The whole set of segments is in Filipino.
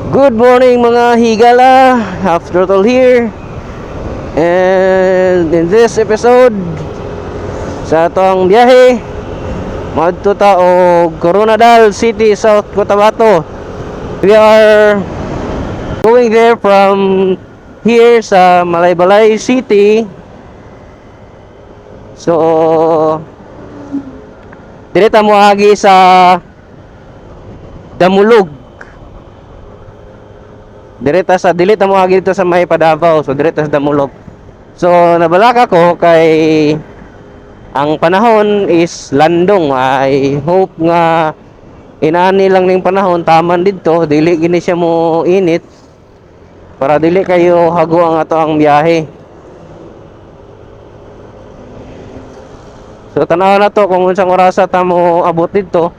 Good morning mga higala, Half Throttle here. And in this episode, sa atong biyahe madto ta og Coronadal City, South Cotabato. We are going there from here sa Malaybalay City. So direta mo agi sa Damulog. Dilita mo agi dito sa may Padavaw. So direta sa Damulog. So nabalaka ko kay ang panahon is landong. I hope nga inani lang ning panahon taman dito, dili gini siya mo init para dili kayo hago ang ato ang biyahe. So tanaw na to kung unsang orasa ta mo abot dito.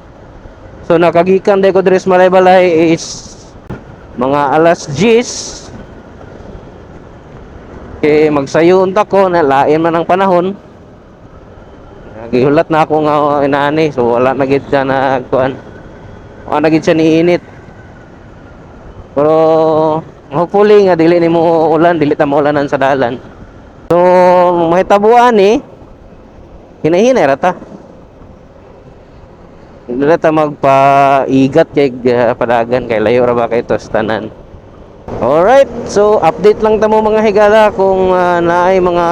So nakagikan day ko diri sa Malaybalay is mga alas 10. Kay magsayon ta ko na lain man ang panahon. Nagihulat na ako nga inani, so wala na gid siya nagkuan. Wala na gid siya niinit. Pero hopefully nga dili nimo ulan, dili ta maulanan sa dalan. So mahitabuan ni hinahinay ra ta. Dili ta magpaigat kay padagan kay layo ra ba kay tos tanan. Alright, so update lang ta mo mga higala kung naay mga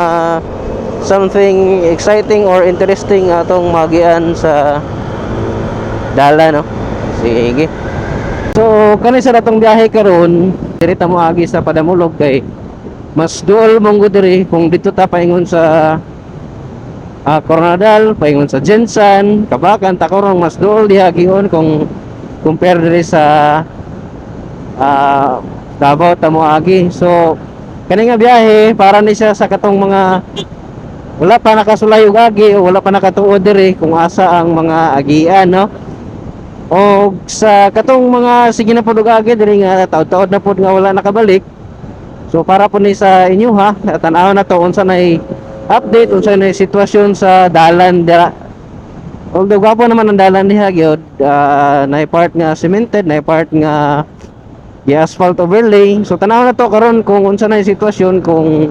something exciting or interesting atong magian sa dala, no? Sige. So kani sa atong biyahe karon, direta mo agi sa Padamulog kay mas duol mong diri kung dito ta paingon sa Coronadal, paingon sa Jensan, Kabakan, takorong mas duol diha gion kung compare diri sa Davao ta mo agi. So kani nga biyahe para ni siya sa katong mga wala pa nakasulay og agi o wala pa nakatuod diri kung asa ang mga agian, no? O sa katong mga sige na pud og agi diri nga taud-taud na pud nga wala nakabalik. So para po ni sa inyo ha, tan-aw na to unsa nay update, unsa nay sitwasyon sa dalan dira. Although gwapo naman ang dalan diha gyud, nay part nga cemented, nay part nga asphalt overlay. So tanaw na to karon kung unsa nay sitwasyon, kung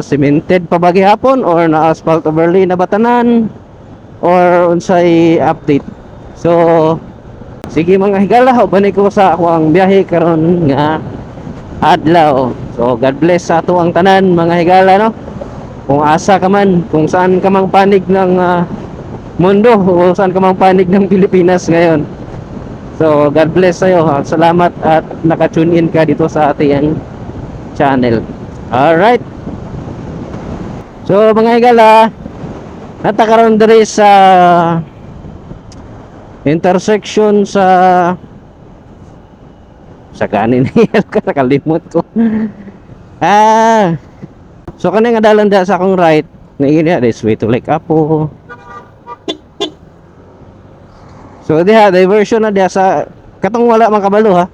cemented pa ba gihapon or na asphalt overlay na batanan or unsay update. So sige mga higala, uban ko sa ako ang biyahe karon nga adlaw. So God bless sa ato ang tanan mga higala, no? Kung asa ka man, kung saan ka mang panig ng mundo o saan ka mang panig ng Pilipinas ngayon. So God bless sa'yo at salamat at naka-tune in ka dito sa ating channel. Alright. So mga higala, natakaroon diri sa intersection sa kanin. Nakalimot ko. So kani nga dalan da sa akong right, naigini this way to Lake Apo. So diha diversion na diha sa katong wala man kabalo ha.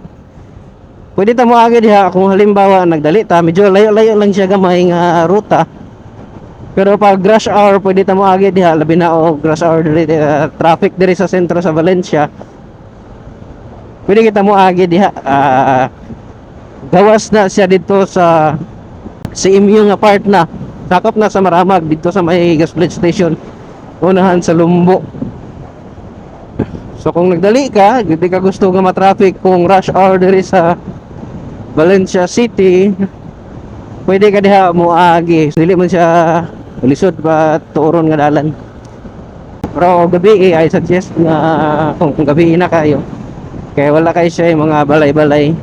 Pwede ta mo agi diha kung halimbawa nagdali ta, medyo layo-layo lang siya gamay nga ruta. Pero pag rush hour pwede ta mo agi diha, labi na og rush hour diri, traffic diri sa sentro sa Valencia. Pwede kita mo agi diha, gawas na siya dito sa imong nga part na sakop na sa Maramag dito sa may Gaslit Station, unahan sa Lumbo. So kung nagdali ka, hindi ka gusto nga ma-traffic kung rush hour diri sa Valencia City, pwede ka diha mo agi. So, dili man siya lisod pa tuoron nga dalan. Pero gabi I suggest nga kung gabi na kayo, kaya wala kayo siya yung mga balay-balay.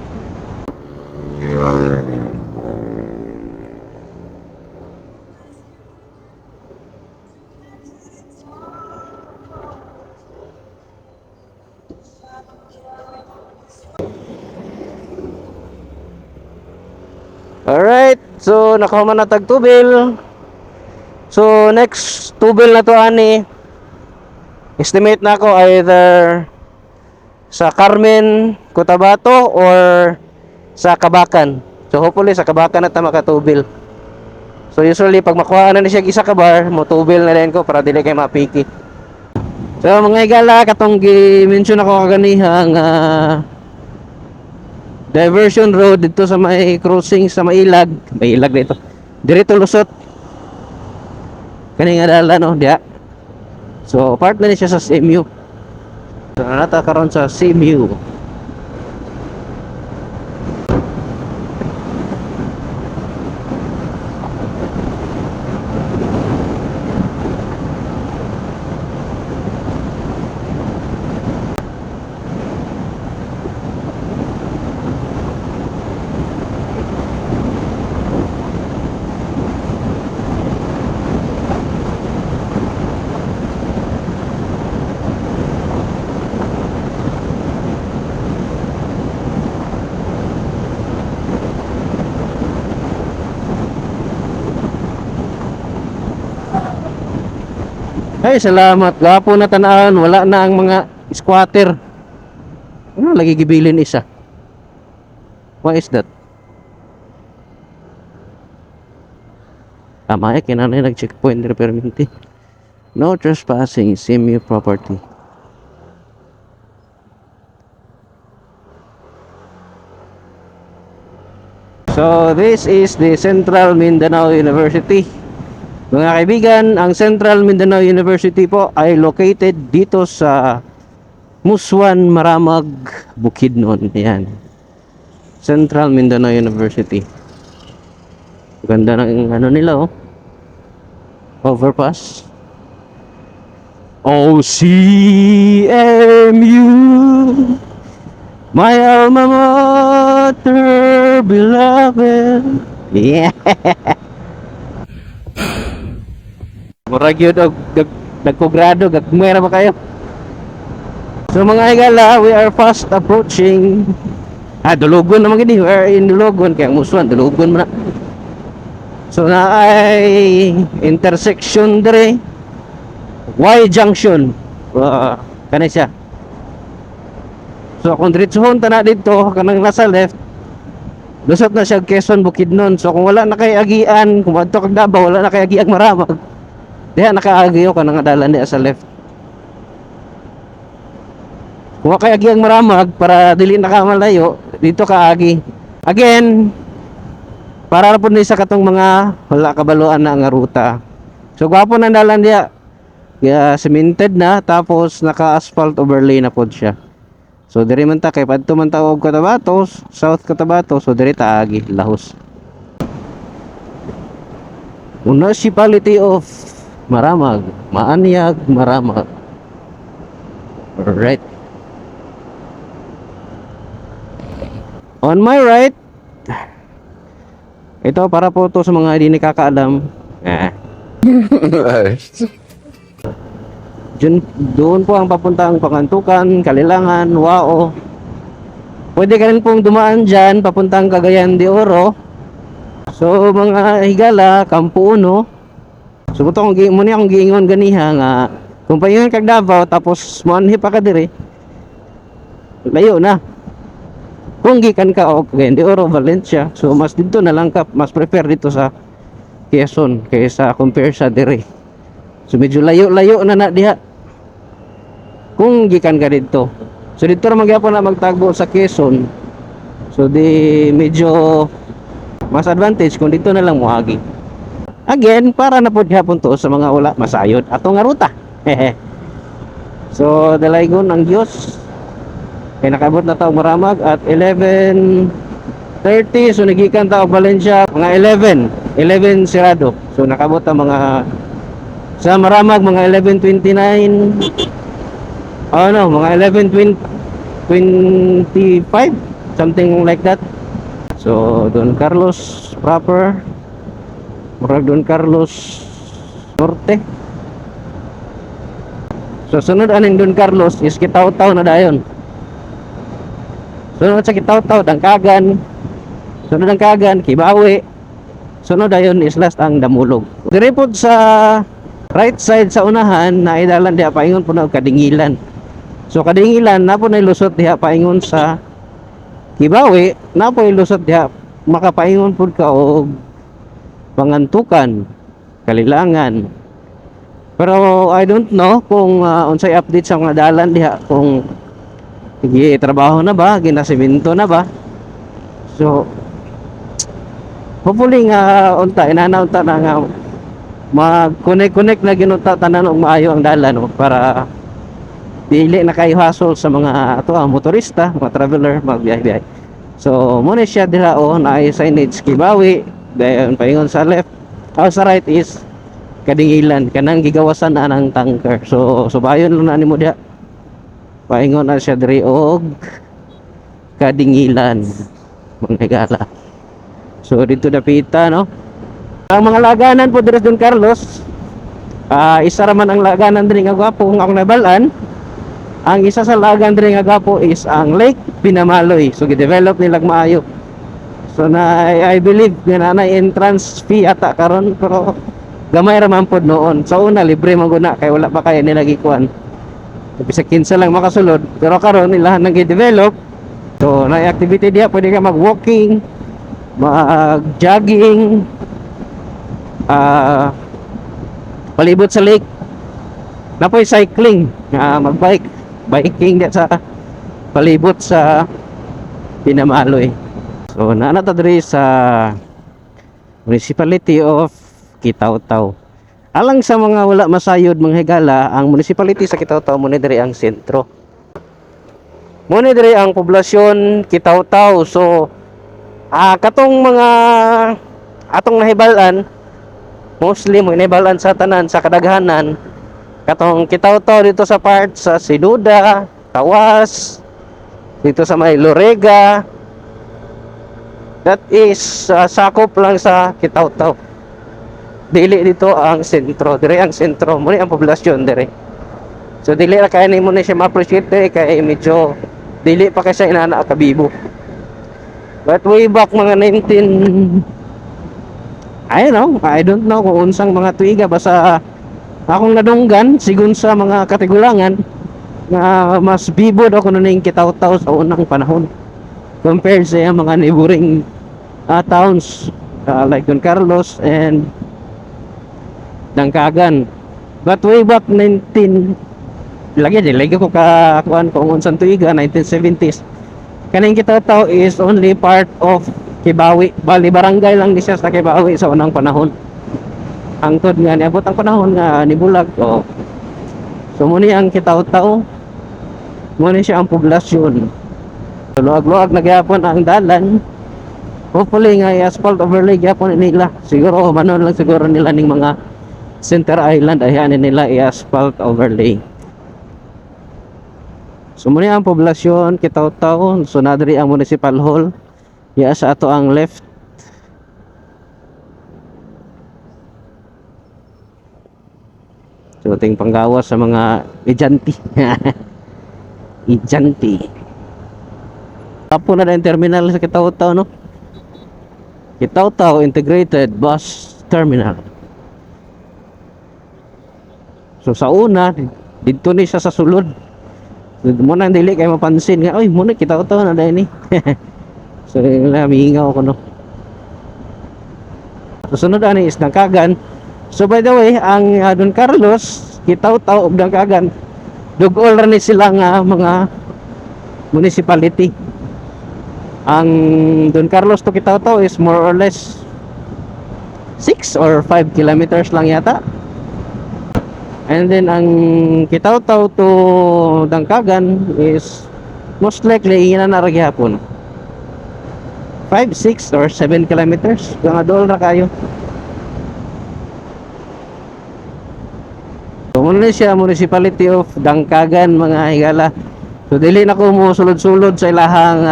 Alright, so nakahuman na tag tubil. So next tubil na to ani, estimate na ako either sa Carmen, Cotabato or sa Kabakan. So hopefully sa Kabakan na ta makatubil. So usually pag makuha na ni siya isa ka bar, mo tubil na rin ko para dili kay mapiki. So mga higala, katong gi-mention ako kaganiha nga diversion road dito sa may crossing sa may ilag dito. Dirito lusot. Kani nga dala no dia. So part na ni siya sa CMU. So nata karon sa CMU. Ay, salamat. Gapo na tanaan. Wala na ang mga squatter. Ano lagi gibilin isa? What is that? Tama eh, kinanay nag-checkpoint repairmente. No trespassing, CMU property. So, this is the Central Mindanao University. Mga kaibigan, ang Central Mindanao University po ay located dito sa Muswan, Maramag, Bukidnon. Yan. Central Mindanao University. Ganda ng ano nila oh. Overpass. OCMU, my alma mater, beloved. Yeah. Murag yun nagkogrado, gagmera ba kayo? So mga higala, we are fast approaching Dulugon naman gini, we are in Dulugon, kaya Muswan, Dulugon mo na. So na ay intersection dire Y junction. Kanay siya. So kung diretsohon ta na dito kanang nasa left, lusot na siya Quezon Bukidnon. So kung wala na kay agian, kung adto kag Davao wala na kay agiang Maramag, diha nakaagyo ka nang dalan diha sa left. Kung kay agiang Maramag para dili na ka malayo, dito ka agi. Again, para na po ni sa katong mga wala kabaluan na nga ruta. So gwapo nang dalan diha. Cemented na tapos naka-asphalt overlay na pod siya. So diri man ta kay padto man ta og Cotabato, South Cotabato, so diri ta agi Lahos. Municipality of Maramag, Maanyag, Maramag. Alright. On my right, ito para po to sa mga hindi nakakaalam. Doon po ang papuntang Pangantukan, Kalilangan, Wao. Pwede ka rin pong dumaan dyan papuntang Cagayan de Oro. So mga higala, Campo Uno. So muna akong giingon ganiha nga kung paingon kag Davao tapos moanhi pa ka dire, layo na. Kung gikan ka og Cagayan de Oro, Valencia, so mas dito na lang ka, mas prefer dito sa Quezon kaysa compare sa dire. So medyo layo-layo na diha kung gikan ka dito. So dito ra magyapon na magtagbo sa Quezon. So di medyo mas advantage kung dito na lang moagi. Again, para na po gyapon to sa mga wala masayod ato nga ruta. So dalaygon ang Dios. Kay nakabot na taong Maramag at 11:30. So nagikan ta og Valencia mga 11 sirado. So nakabot ang mga sa Maramag mga 11:29. Mga 11:25, something like that. So Don Carlos proper, murag Don Carlos Norte. So sunod aning Don Carlos is Kitaw-Taw na dayon. Sunod sa Kitaw-Taw Dangkagan. Sunod Dangkagan Kibawe. Sunod dayon is last ang Damulog. Dire pod sa right side sa unahan na idalan diha paingon po na Kadingilan. So Kadingilan na po na ilusot diha paingon sa Kibawe, na po ilusot diha makapaingon po ka og Pangantukan, Kalilangan. Pero I don't know kung unsay update sa mga dalan diha, kung trabaho na ba, ginasemento na ba. So hopefully nga unta inana unta na nga mag-connect na ginunta tanan og maayo ang dalan no, para dili na kayo hassle sa mga ato motorista, mga traveler magbiyahe-biyahe. So mo ni siya diha na ay signage Kibawi, dayon paingon sa left sa right is Kadingilan, kanang gigawasan na ng tanker. So subayon lang na nimo diha, paingon na siya diri og Kadingilan mga higala. So dito dapita no ang mga laganan po diri Don Carlos. Isa ra man ang laganan diri nga gwapo kung ako nabalaan. Ang isa sa lagan diri nga gwapo is ang Lake Pinamaloy. So gi-develop nila maayo. So I believe nga na entrance fee ata karon, pero gamay ra man pod noon. Sa una libre man guna kay wala pa kay nila gikuan. Bisag 15 lang makasulod, pero karon ilahan nang gi-develop. So na activity diha, pwede ka mag-walking, mag-jogging, palibot sa lake. Napoy cycling, biking diya sa palibot sa Pinamaloy. So naanata diri sa Municipality of Kitaw-Taw. Alang sa mga wala masayod mga higala, ang municipality sa Kitaw-Taw mo ni diri ang sentro. Mo ni diri ang poblasyon Kitaw-Taw. So katong mga atong nahibalan, mostly mo nahibalan sa tanan sa kadaghanan katong Kitaw-Taw dito sa part sa Siduda, Tawas, dito sa may Lorega, that is sakop lang sa Kitaw-Taw. Dili dito ang sentro, dire ang sentro mo ni ang poblasyon dire. So dili ra kay nimo ni siya ma-appreciate kay medyo dili pa kay sa inana kabibo. But way back mga 19 I don't know kung unsang mga tuiga, basta akong nadunggan sigun sa mga katigulangan nga mas bibod ako na ning Kitaw-Taw sa unang panahon compared sa mga neighboring towns like Don Carlos and Dangkagan. But way back 19 lagi ko kakuan kung unsang tuiga 1970s, kaning Kitaw-Taw is only part of Kibawi. Bali barangay lang di siya sa Kibawi sa unang panahon. Hangtod nga niabot ang panahon nga nibulag. So muni ang Kitaw-Taw, muni siya ang poblasyon. So luag-luag na gyapon ang dalan. Hopefully nga i-asphalt overlay gyapon nila. Siguro manon lang siguro nila ning mga Center Island ayan nila i-asphalt overlay. So muni ang poblasyon Kitaw-Taw. So nadiri ang municipal hall. Ya sa ato ang left. So ting panggawas sa mga ejanti. Ejanti. Tapo na ang terminal sa Kitaw-Taw no. Kitaw-Taw Integrated Bus Terminal. So sa una dito ni siya sa sulod. Mo nang dili kay mapansin nga oy mo na Kitaw-Taw na dai ni. So mingaw ko no. Susunod ani is Dangkagan. So by the way, ang Don Carlos, Kitaw-Taw ug Dangkagan dugol ra ni sila nga mga municipality. Ang Don Carlos to Kitaw-Taw is more or less 6 or 5 kilometers lang yata. And then ang Kitaw-Taw to Dangkagan is most likely ina na ra gyapon 5, 6 or 7 kilometers. Mga dool ra kayo. So muna siya Municipality of Dangkagan mga higala. So dili na ko mo sulod-sulod sa ilahang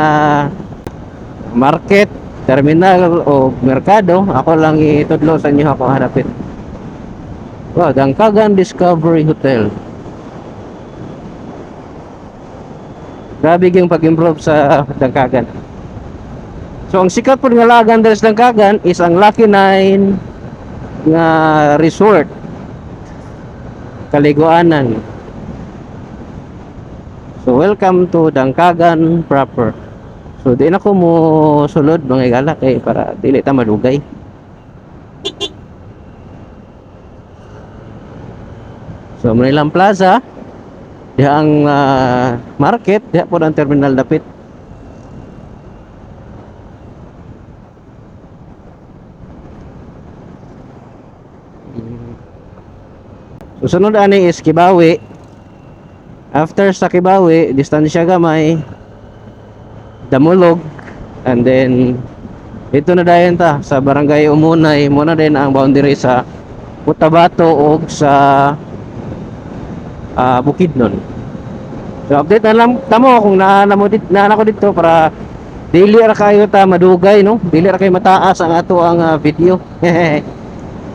market, terminal o merkado. Ako lang itudlo sa inyo ako hanapin. Wow, Dangkagan Discovery Hotel. Grabe yung pag-improve sa Dangkagan. So ang sikat po nga lagan diri sa Dangkagan is ang Lucky 9 nga resort. Kaliguanan. So welcome to Dangkagan proper. So di na ko mo sulod mga higala kay para dili ta madugay. So Manilang Plaza, diha ang market, diha po ang terminal dapit. Susunod ani is Kibawi. After sa Kibawi, distansya gamay, Damulog, and then dito na dayon ta sa Barangay Umunay, muna din ang boundary sa Cotabato o sa Bukidnon. So update na lang tamo kung naana ko dito para dili ra kayo ta madugay, no, dili ra kayo mataas ang ato ang video.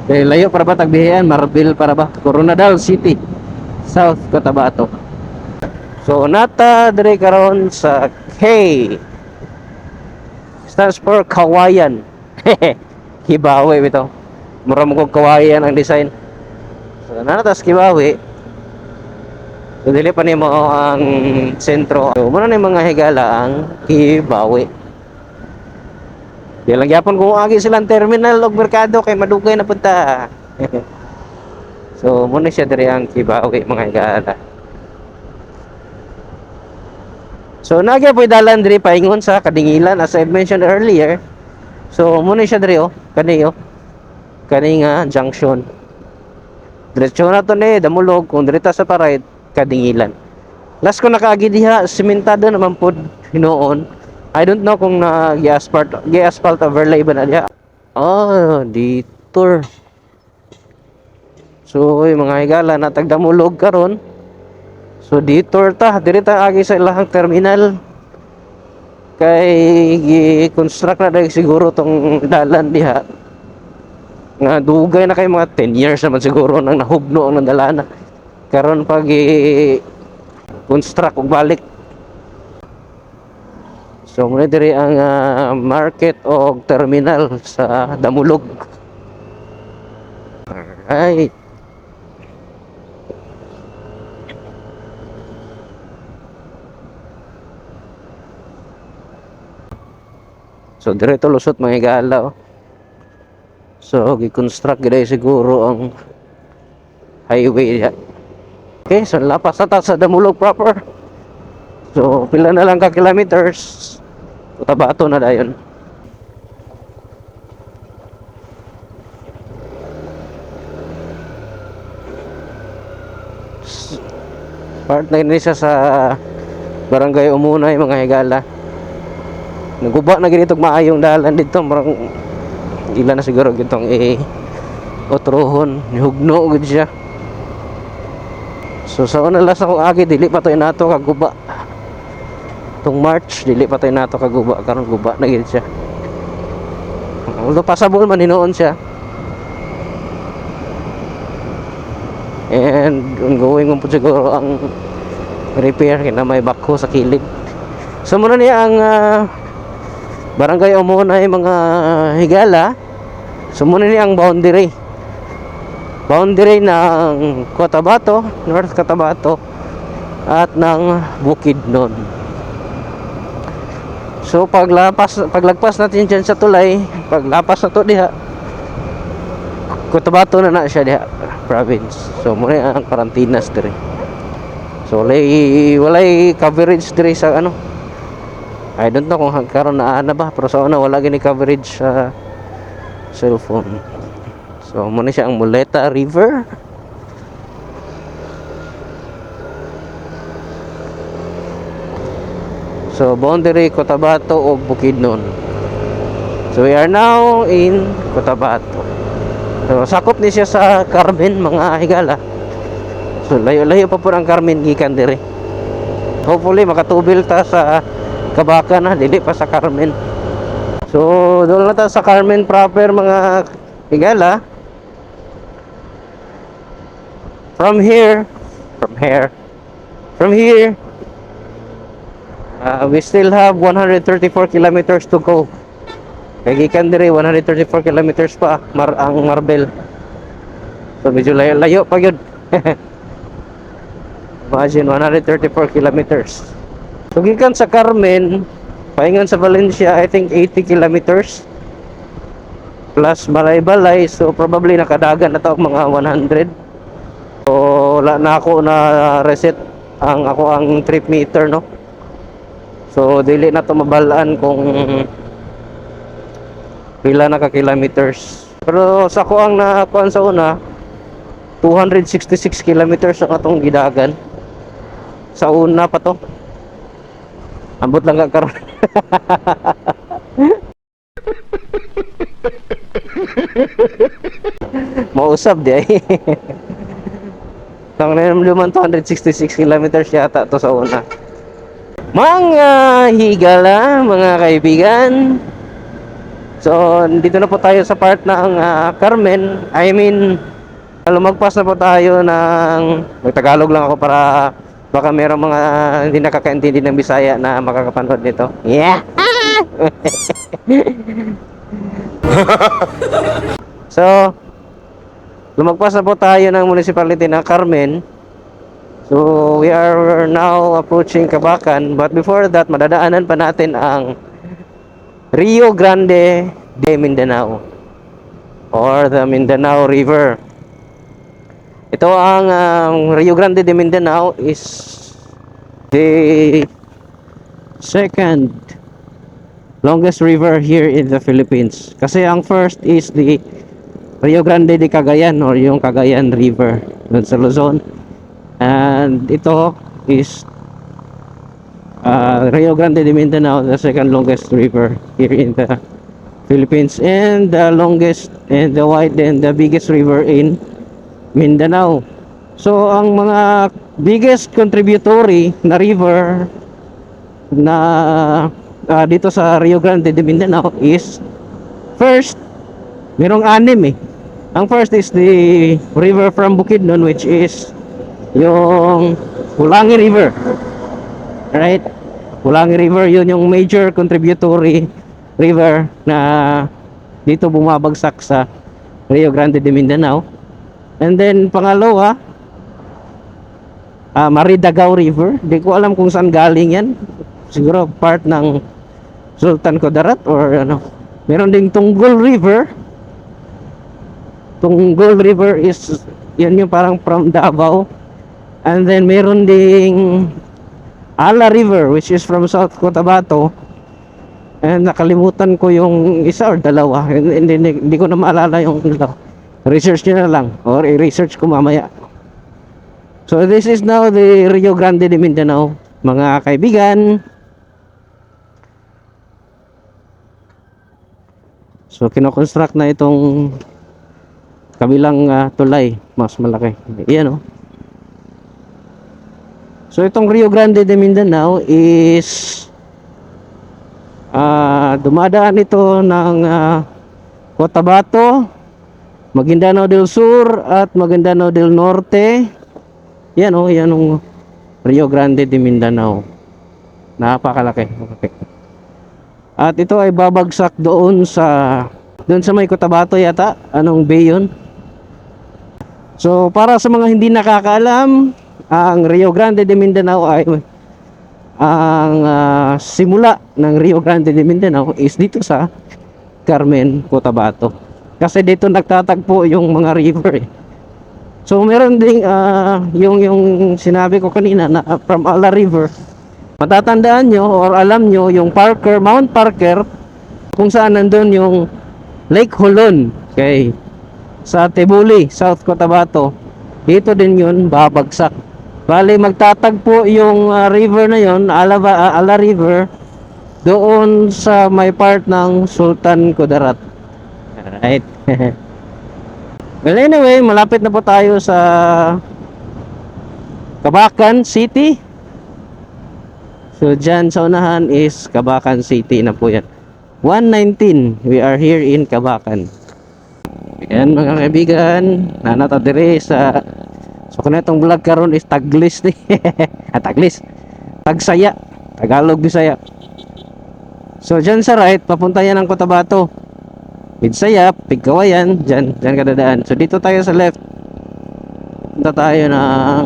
Kay layo para ba tagbihan, Marbil para ba Coronadal City, South Cotabato. So nata dire karon sa K, stands for Kawayan. Kibawi bitaw, mura mo kog kawayan ang design. So nata sa Kibawi, so dili pa nimo ang sentro. So muna na yung mga higala ang Kibawi. Di lang yapon kung agi silang terminal og merkado kay madugay na punta. So muna siya diri ang Kibawi mga higala. So nagya po'y dalan diri paingon sa Kadingilan as I mentioned earlier. So muna siya diri kani nga junction. Diretso na to ni Damulog, kung dirita sa paride Kadingilan. Last ko nakaagi diha, sementado naman pod hinoon. I don't know kung gi-asphalt overlay ba na diha. Detour. So yung mga higala natag Damulog karon. So detour ta, diri ta agi sa ilahang terminal. Kay gi-construct na dahil siguro tong dalan diha. Nga dugay na kay mga 10 years naman siguro nang nahugno ang nadalana. Karon pag i-construct og balik. So muna diri ang market o terminal sa Damulog. Alright. So diretso lusot mga higala. So gi-construct gid siguro ang highway. Okay, so lapas na ta sa Damulog proper. So pila na lang ka kilometers. Cotabato na dayon. Part na ni siya sa Barangay Umunay mga higala. Naguba na ginitog maayong dalan dito, marang ila na siguro gitong otrohon nihugno gud siya. So sa una last akong agi dili pa to nato kaguba. Tong March dili pa to nato kaguba, karon guba na gid siya. Although passable man hinoon siya. And ongoing mo po siguro ang repair kina may bakho sa kilid. So muna niya ang Barangay Umunay mga higala. So muna niya ang boundary ng Cotabato, North Cotabato at ng Bukidnon. So paglagpas natin dyan sa tulay, paglapas na to diha, Cotabato na siya diha province. So muna ang karantinas diri. So walay coverage diri sa I don't know kung karon na ba, pero sa una wala gini coverage sa cellphone. So muna siya ang Muleta River. So boundary Cotabato o Bukidnon. So we are now in Cotabato. So sakop ni siya sa Carmen mga higala. So layo-layo pa po ang Carmen gikan dire. Hopefully makatubil ta sa Kabaka na, dili pa sa Carmen. So doon na ta sa Carmen proper mga higala. From here we still have 134 kilometers to go. Kaya gikan dire 134 kilometers pa ang Marbel. So medyo layo pa yun. Imagine 134 kilometers. So gikan sa Carmen paingan sa Valencia, I think 80 kilometers plus balay-balay. So probably nakadagan na to mga 100. So wala na ako na reset ang trip meter, no. So dili na to mabalaan kung pila na ka kilometers. Pero sa ko ang nakuan sa una 266 kilometers sa katong gidagan. Sa una pa to. Ambot lang ka karon. Mausap di ay. Tang naman 266 kilometers yata to sa una. Mga higala, mga kaibigan. So, dito na po tayo sa part ng Carmen. I mean, lumagpas na po tayo ng Tagalog lang ako para baka merong mga hindi nakakaintindi ng Bisaya na makakapanood nito. Yeah. So, lumagpas na po tayo ng municipality ng Carmen. So, we are now approaching Cabacan. But before that, madadaanan pa natin ang Rio Grande de Mindanao or the Mindanao River. Ito ang Rio Grande de Mindanao is the second longest river here in the Philippines. Kasi ang first is the Rio Grande de Cagayan or yung Cagayan River dun sa Luzon. And ito is Rio Grande de Mindanao, the second longest river here in the Philippines, and the longest and the wide and the biggest river in Mindanao. So ang mga biggest contributory na river na dito sa Rio Grande de Mindanao is first, merong anim eh. Ang first is the river from Bukidnon, which is yung Pulangi River. Right? Pulangi River, yun yung major contributory river na dito bumabagsak sa Rio Grande de Mindanao. And then pangalawa, Maridagao River. Di ko alam kung saan galing yan. Siguro part ng Sultan Kudarat or ano. Meron ding Tunggol River. Tunggol River is yan yung parang from Davao. And then meron ding Ala River, which is from South Cotabato. And nakalimutan ko yung isa or dalawa. Hindi ko na maalala yung research nyo na lang or i-research ko mamaya. So this is now the Rio Grande de Mindanao, mga kaibigan. So kinoconstruct na itong kabilang tulay, mas malaki. Iyan oh. So itong Rio Grande de Mindanao is dumadaan ito ng Cotabato, Maguindanao del Sur at Maguindanao del Norte. Yan oh, yan ang Rio Grande de Mindanao. Napakalaki. At ito ay babagsak doon sa may Cotabato yata. Anong bay yun? So para sa mga hindi nakakaalam, ang Rio Grande de Mindanao ay ang simula ng Rio Grande de Mindanao is dito sa Carmen, Cotabato. Kasi dito nagtatagpo yung mga river eh. So meron ding yung sinabi ko kanina na from Ala River. Matatandaan nyo or alam nyo yung Mount Parker, kung saan nandun yung Lake Holon okay, sa Tibuli, South Cotabato. Dito din yun babagsak. Bali magtatagpo yung river na yon, Ala River, doon sa may part ng Sultan Kudarat. Alright. Well anyway, malapit na po tayo sa Cabacan City. So dyan sa unahan is Cabacan City na po yan. 119, we are here in Cabacan. Yan mga kaibigan, nanata dire sa so kung itong vlog karon is Taglis ni Taglis, Tagsaya, Tagalog Bisaya. So dyan sa right, papunta yan ng Cotabato, Midsayap, Pigkawayan, dyan kadadaan. So dito tayo sa left, punta tayo ng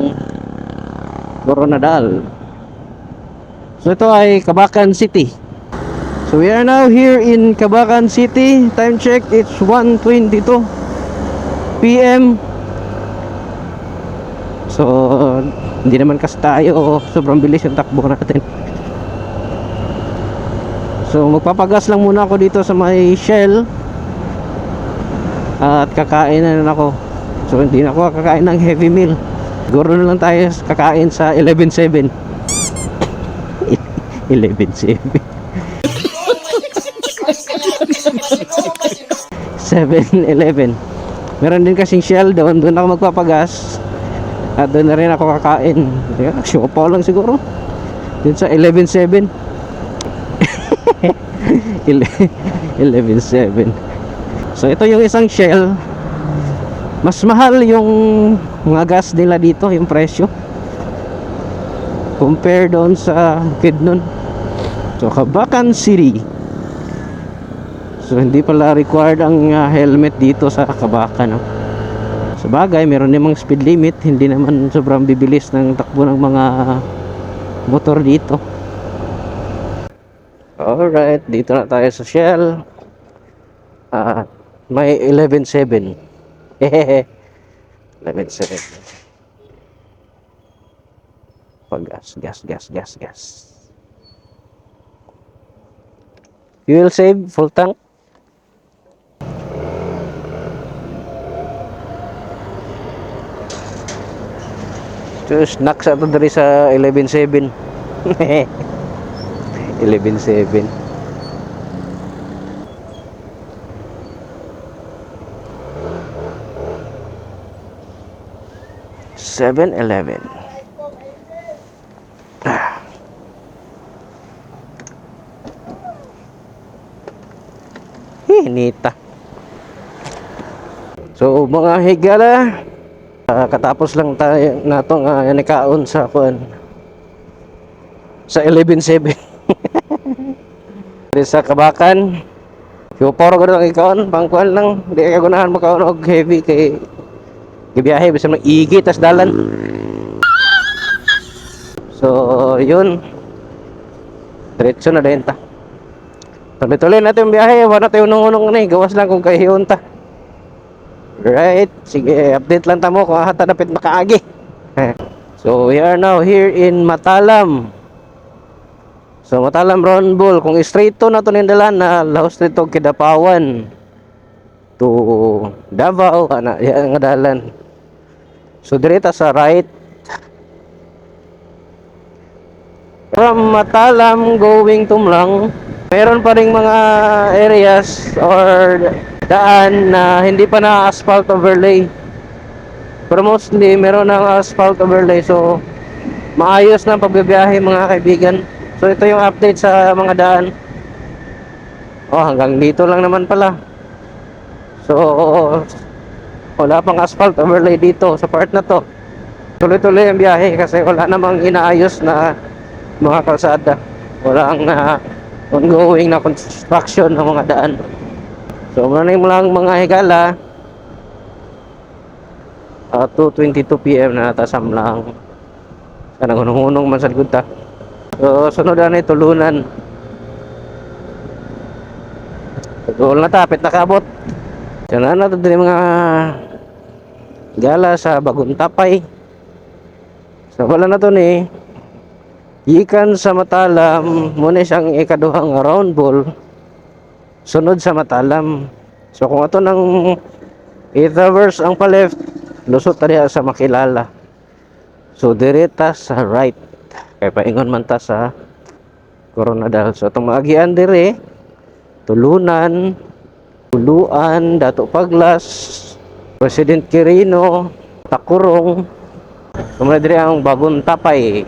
Coronadal. So ito ay Cabacan City. So we are now here in Cabacan City. Time check, it's 1:22 PM. So hindi naman kasi tayo sobrang bilis yung takbo natin. So magpapagas lang muna ako dito sa may Shell at kakain na ako So hindi na ako kakain ng heavy meal. Siguro na lang tayo kakain sa 11-7. 11-7. 7-Eleven. Meron din kasing Shell doon. Doon ako magpapagas. At doon na rin ako kakain. Siopaw lang siguro. Doon sa 11-7. 11-7. So ito yung isang Shell. Mas mahal yung mga gas nila dito, yung presyo compare doon sa Kidnon. So Kabakan City. So hindi pala required ang helmet dito sa Kabakan, no? Sa bagay, meron namang speed limit. Hindi naman sobrang bibilis ng takbo ng mga motor dito. Alright, dito na tayo sa Shell. May 11-7. Hehehe. 11-7. Pag gas. Fuel save, full tank. Just snacks ato dari sa 11-7. 11-7. 7-Eleven. Nita. So mga higala, katapos lang tayo natong nakaon sa kuan sa 11-7. Sa Kabakan. Yo poro gud ang ikaon, pangkuan lang, di ka gunahan mo kaon og heavy kay gibiyahe bisan mo igi tas dalan. So yun, diretso na din ta. Tuloy-tuloy natin yung biyahe. Wala tayo unong-unong na eh. Gawas lang kung kahiyon ta. Right. Sige, update lang tamo kung hata napit makaagi. So we are now here in Matalam. So Matalam Round Bull. Kung straight to na ito nindalan na lahos nito Kidapawan to Davao, yan nga dalan. So direta sa right. From Matalam going Tumlang, meron pa ring mga areas or daan na hindi pa na asphalt overlay. Pero mostly meron ng asphalt overlay, so maayos na pagbibiyahe mga kaibigan. So ito yung update sa mga daan. Oh, hanggang dito lang naman pala. So wala pang asphalt overlay dito sa part na to. Tuloy-tuloy ang biyahe kasi wala namang inaayos na mga kalsada. Walang ongoing na construction ng mga daan. So maraming lang mga higala. 2:22 PM na tasam lang. Kanang hunong-hunong man sad gud ta. So sunod na tulunan. Tugol na tapit nakabot. So na to din mga gala sa Bagong Tapay. So wala na to ni gikan sa Matalam, muna siyang ikaduhang round ball sunod sa Matalam. So kung ato nang i-reverse ang pa-left, lusot ta diha sa Makilala. So direta sa right. Kay paingon man ta sa Coronadal. So itong maagian dire, Tulunan, Tuluan, Dato Paglas, President Quirino, Takurong. Sumula dire ang Bagong Tapay.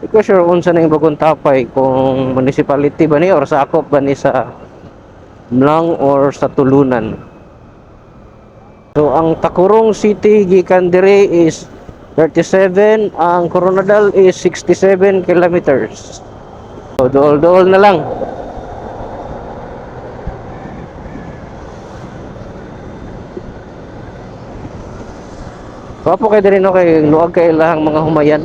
Di ko sure unsa na yung Bagong Tapay, kung municipality ba ni or sa akop ba ni sa Mlang or sa Tulunan. So ang Takurong City gikan dire is 37, ang Coronadal is 67 kilometers. So dool-dool na lang. Kapo kay dire no, kay luag kay lahang mga humayan.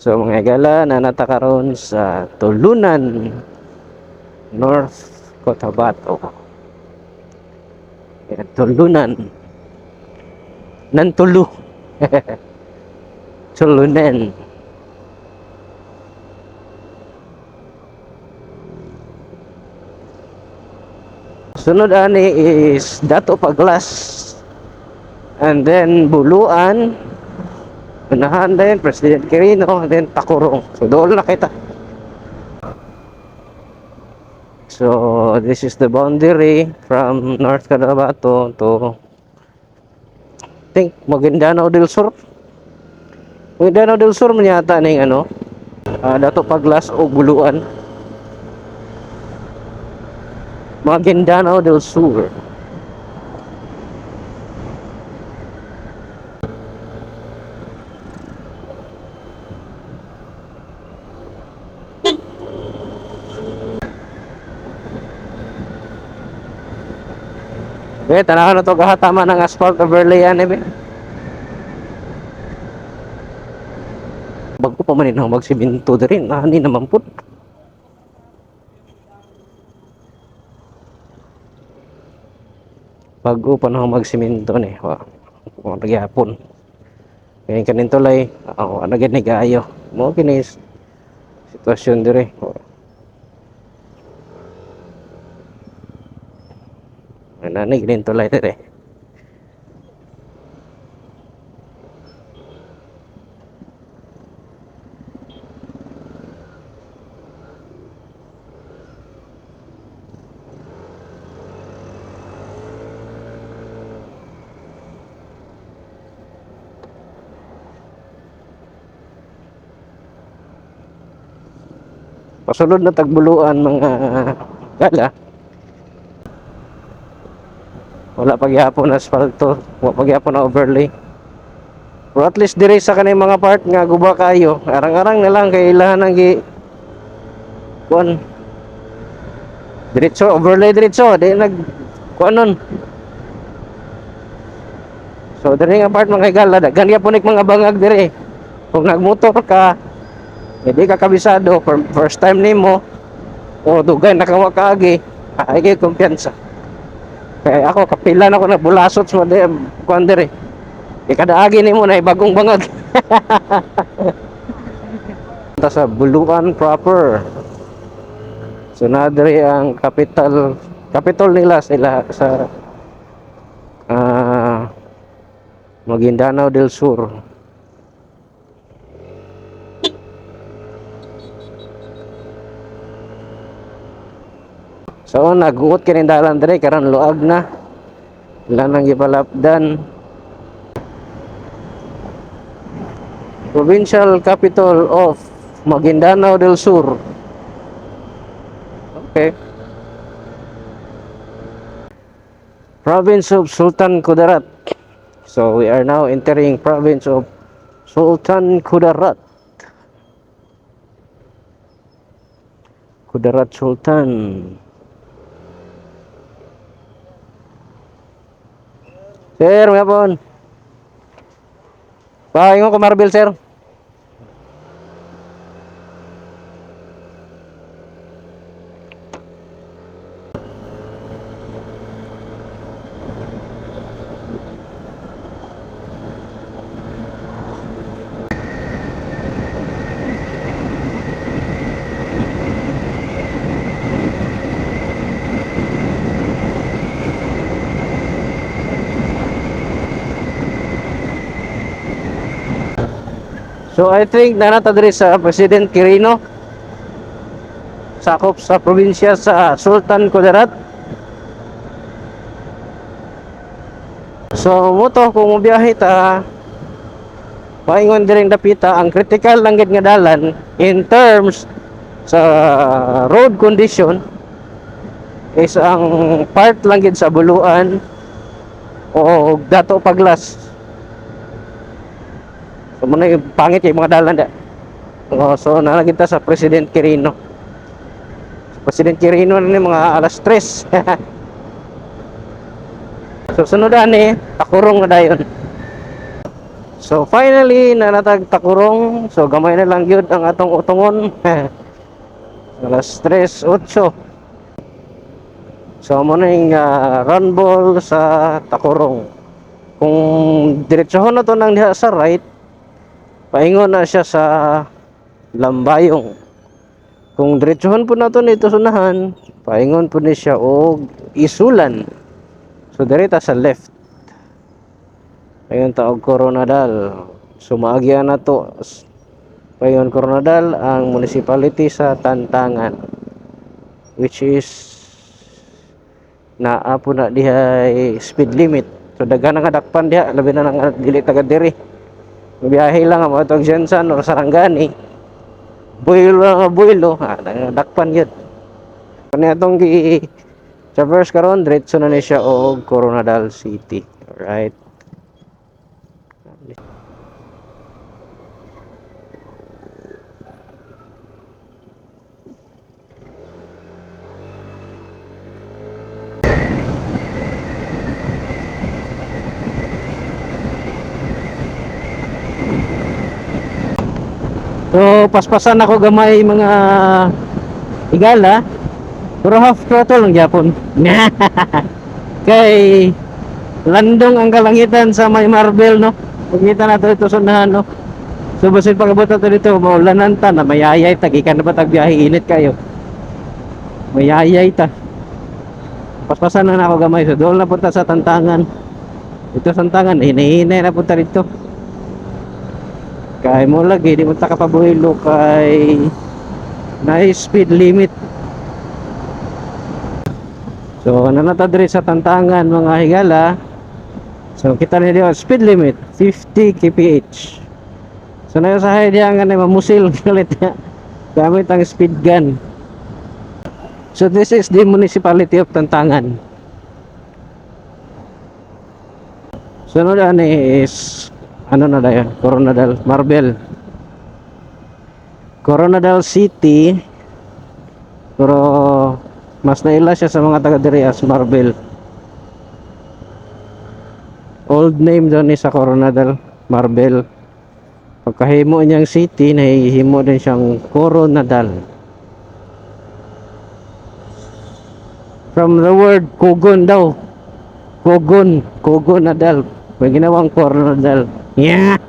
So mga gala na natakaron sa Tulunan, North Cotabato. Yan, Tulunan. Nantulu. Tulunan. Sunod ani is Dato Paglas. And then Buluan. Unahan din President Quirino, then Takurong. So doon na kita. So this is the boundary from North Cotabato to think Maguindanao del Sur. Maguindanao del Sur man yata ning ano, Dato Paglas o Buluan. Maguindanao del Sur. Tanaw na to kahatama ng asphalt overlay yan eh. Bago pa man rin magsiminto na rin. Ani naman po. Bago pa na magsiminto ni. Kung nagyapon. Kaya kanin tulay. Nagin ni gayo. Mo kinis sitwasyon dire. Nanig din tulay dire. Pasulod na tagbuluan mga gala. Wala pagyapon asfalto, wala pagyapon na overlay. Pero at least dire sa kanay mga part nga guba kayo, arang-arang na lang kay ilahan ang kuan. Diretso overlay diretso, di nag kuanon. So dire nga part mga higala, daghan gyapon mga bangag dire. Kung nagmotor ka, hindi ka kabisado, first time nimo, o dugay nakawa ka agi, ay kay kumpiyansa. Kaya ako kapilan ako na bulasot sa kuan dire. Ikadaagi nimo na bagong bangag. Ta sa Buluan proper. So na dire ang capital nila sila sa Maguindanao del Sur. So naguot kini dalan dire karon luag na. Wala nang gipalapdan. Provincial capital of Maguindanao del Sur. Okay. Province of Sultan Kudarat. So we are now entering province of Sultan Kudarat. Kudarat Sultan. Sir, may hapon. Pahingo ko marbil, sir. So I think nanata diri sa President Quirino, sakop sa probinsya sa Sultan Kudarat. So moto kung mobiyahe ta paingon diring dapita ang critical lang gid nga dalan in terms sa road condition is ang part lang gid sa Buluan o Dato Paglas. So muna yung pangit yung mga dalan da. So nalagita sa President Quirino. President Quirino na mga alas 3. So sunod ani Takurong na dayon. So finally nanatag Takurong. So gamay na lang gyud ang atong utungon. Alas 3:08. So muna yung run ball sa Takurong. Kung diretsohon na to nang diha sa right, paingon na siya sa Lambayong. Kung diretsohon po na to nito sunahan, Paingon po ni siya og isulan. So direta sa left. Ayun taog Coronadal. Sumaagya na to. Payon Coronadal ang municipality sa Tantangan, which is naa po na dihay speed limit. So daghan nga dakpan diha, labi na nga dili taga diri. Biyahe lang ang mga Jensen or Sarangani. Builo, dakpan yun. Kani atong gi traverse karon diretso na ni siya og Coronadal City. Alright. So paspasan ako gamay mga igala, pero half throttle lang gyapon. Kay landong ang kalangitan sa may Marbel, no. Pagkita nato ito sunahan, no. So basin pagabot nato dito, maulanan ta na mayayay ta, gikan na ba tag biyahe, init kayo. Mayayay ta. Paspasan na ako gamay, so doon na punta sa Tantangan. Ito Tantangan, hinahinay na punta dito. Kay mo lagi di mo ta kapabuhilo kay na speed limit. So nanata diri sa Tantangan mga higala. So kita ni diyo speed limit 50 kph. So na sa hay diya nga mamusil galit niya gamit ang speed gun. So this is the municipality of Tantangan. Sunod ani is ano na dayon, Coronadal, Marbel. Coronadal City, pero mas naila siya sa mga taga diri as Marbel. Old name doon ni sa Coronadal, Marbel. Pagkahimo niyang city, nahihimo din siyang Coronadal. From the word Kogon daw. Kogonadal. May ginawang Coronadal. Yeah.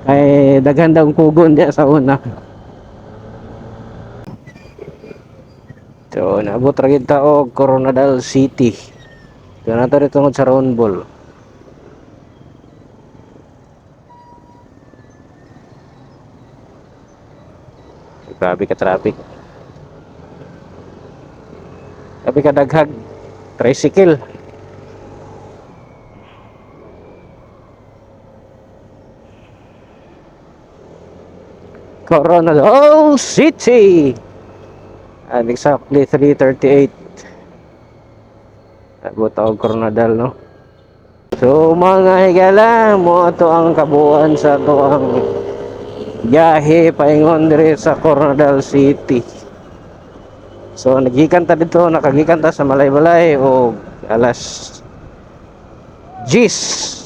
Kay daghan daw kugon diya sa una. So naabot ra gid ta og Coronadal City. Kaya nato dito tungod sa round ball. Grabe ka traffic. Grabe ka daghag. Tricycle. Coronadal City, and exactly 3:38 abot og Coronadal, no. So mga higala mo ato ang kabuuan sa ato ang biyahe paingon diri sa Coronadal City. So nagikan ta dito, nakagikan ta sa Malaybalay o alas 10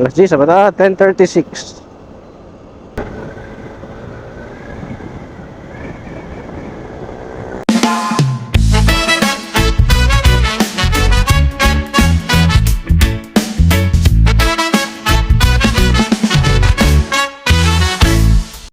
sa bata 10:36.